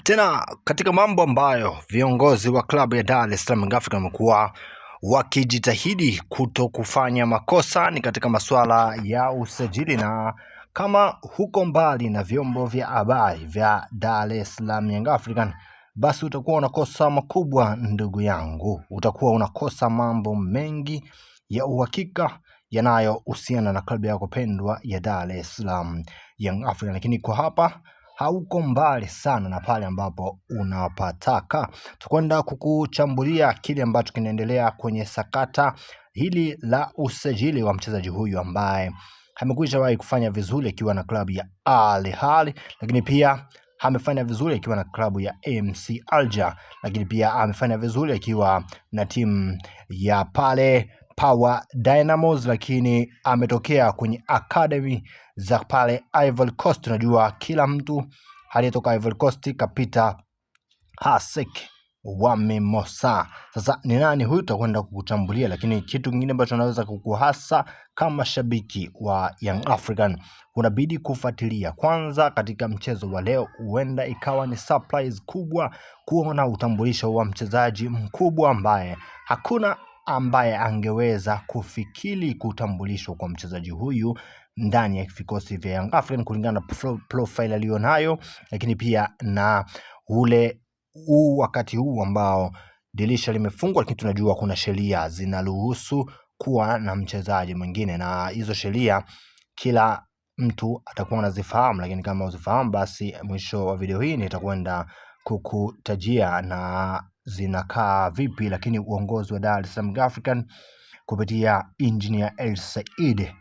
Tena katika mambo ambayo viongozi wa klabu ya Dar es Salaam Young Africans wamekuwa wakijitahidi kuto kufanya makosa ni katika masuala ya usajili, na kama huko mbali na vyombo vya habari vya Dar es Salaam Young Africans, basi utakuwa unakosa makubwa ndugu yangu, utakuwa unakosa mambo mengi ya uhakika yanayohusiana na klabu yako pendwa ya Dar es Salaam Young Africans. Lakini kwa hapa hauko mbali sana na pale ambapo unapataka. Tukwenda kukuchambulia kile ambacho kinaendelea kwenye sakata hili la usajili wa mchezaji huyu ambaye amekwishawahi kufanya vizuri akiwa na klabu ya Al Ahly, lakini pia amefanya vizuri akiwa na klabu ya MC Alger, lakini pia amefanya vizuri akiwa na timu ya pale Power Dynamos, lakini ametokea kwenye academy za pale Ivory Coast. Unajua kila mtu aliyetoka Ivory Coast kapita Hasek wa Mimosa. Sasa ni nani huyu tutakwenda kukuchambulia, lakini kitu kingine ambacho tunaweza kukuhasa kama shabiki wa Young African, unabidi kufuatilia kwanza katika mchezo wa leo. Huenda ikawa ni surprise kubwa kuona utambulisho wa mchezaji mkubwa ambaye hakuna ambaye angeweza kufikiri kutambulishwa kwa mchezaji huyu ndani ya vikosi vya Young African kulingana na profile alionayo, lakini pia na ule wakati huu ambao dirisha limefungwa, lakini tunajua kuna sheria zinaruhusu kuwa na mchezaji mwingine, na hizo sheria kila mtu atakuwa anazifahamu, lakini kama uzifahamu basi mwisho wa video hii nitakwenda kukutajia na zinakaa vipi. Lakini uongozi wa Dar es Salaam Young Africans kupitia Engineer Hersi Said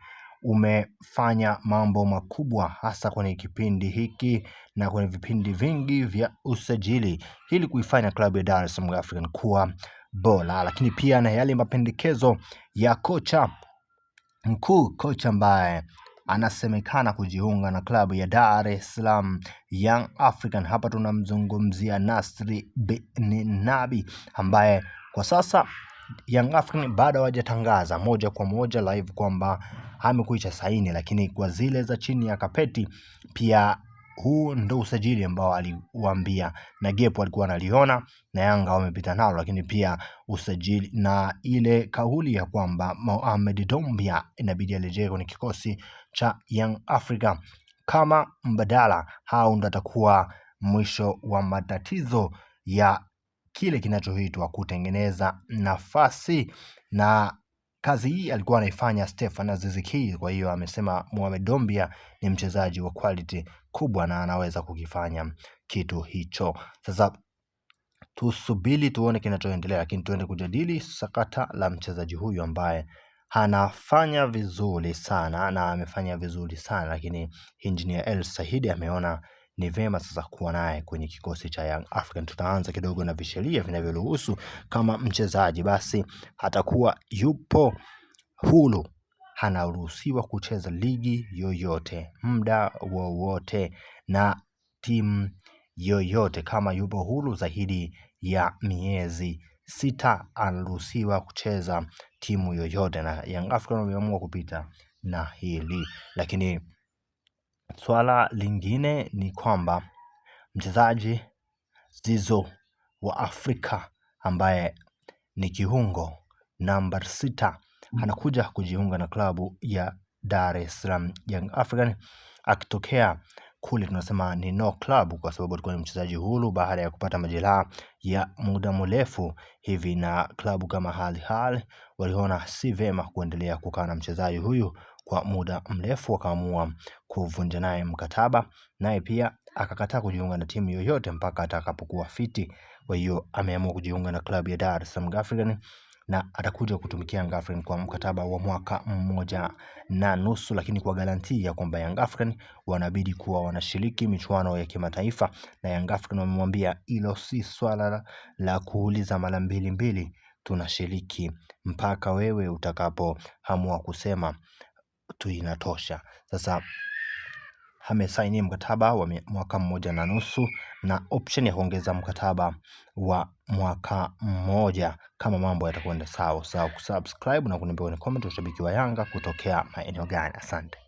umefanya mambo makubwa hasa kwenye kipindi hiki na kwenye vipindi vingi vya usajili ili kuifanya klabu ya Dar es Salaam Young Africans kuwa bora, lakini pia na yale mapendekezo ya kocha mkuu, kocha ambaye anasemekana kujiunga na klabu ya Dar es Salaam Young Africans. Hapa tunamzungumzia Nasri Bennabi ambaye kwa sasa Young Africans bado hawajatangaza moja kwa moja live kwamba amekuisha saini, lakini kwa zile za chini ya kapeti pia huu ndo usajili ambao aliwaambia na Gepo alikuwa analiona na Yanga wamepita nalo, lakini pia usajili na ile kauli ya kwamba Mohamed Dombia inabidi arejee kwenye kikosi cha Young Africa kama mbadala. Hao ndo atakuwa mwisho wa matatizo ya kile kinachoitwa kutengeneza nafasi, na kazi hii alikuwa anaifanya Stefan Aziz Ki. Kwa hiyo amesema Mohamed Dombia ni mchezaji wa quality kubwa na anaweza kukifanya kitu hicho. Sasa tusubiri tuone kinachoendelea, lakini tuende kujadili sakata la mchezaji huyu ambaye anafanya vizuri sana na amefanya vizuri sana, lakini Engineer Hersi Said ameona ni vema sasa kuwa naye kwenye kikosi cha Young African. Tutaanza kidogo na visheria vinavyoruhusu kama mchezaji basi atakuwa yupo huru, anaruhusiwa kucheza ligi yoyote muda wowote na timu yoyote. Kama yupo huru zaidi ya miezi 6 anaruhusiwa kucheza timu yoyote, na Young African wameamua kupita na hili. Lakini swala lingine ni kwamba mchezaji Zizo wa Afrika ambaye ni kiungo namba 6 anakuja kujiunga na klabu ya Dar es Salaam Young Africans akitokea kule tunasema ni no club, kwa sababu alikuwa ni mchezaji huru baada ya kupata majeraha ya muda mrefu hivi, na klabu kama Al Ahly waliona si vema kuendelea kukaa na mchezaji huyu kwa muda mrefu, wakaamua kuvunja naye mkataba, naye pia akakataa kujiunga na timu yoyote mpaka atakapokuwa fiti. Kwa hiyo ameamua kujiunga na klabu ya Dar es Salaam Young Africans na atakuja kutumikia Young Africans kwa mkataba wa mwaka 1.5, lakini kwa garantia kwamba Young Africans wanabidi kuwa wanashiriki michuano ya kimataifa, na Young Africans wamemwambia hilo si swala la kuuliza mara mbili, tunashiriki mpaka wewe utakapoamua kusema tu inatosha. Sasa amesaini mkataba wa mwaka 1.5 na option ya kuongeza mkataba wa mwaka 1 kama mambo yatakwenda sawa. Kusubscribe na kuniambia kwenye comment ushabiki wa Yanga kutokea maeneo gani. Asante.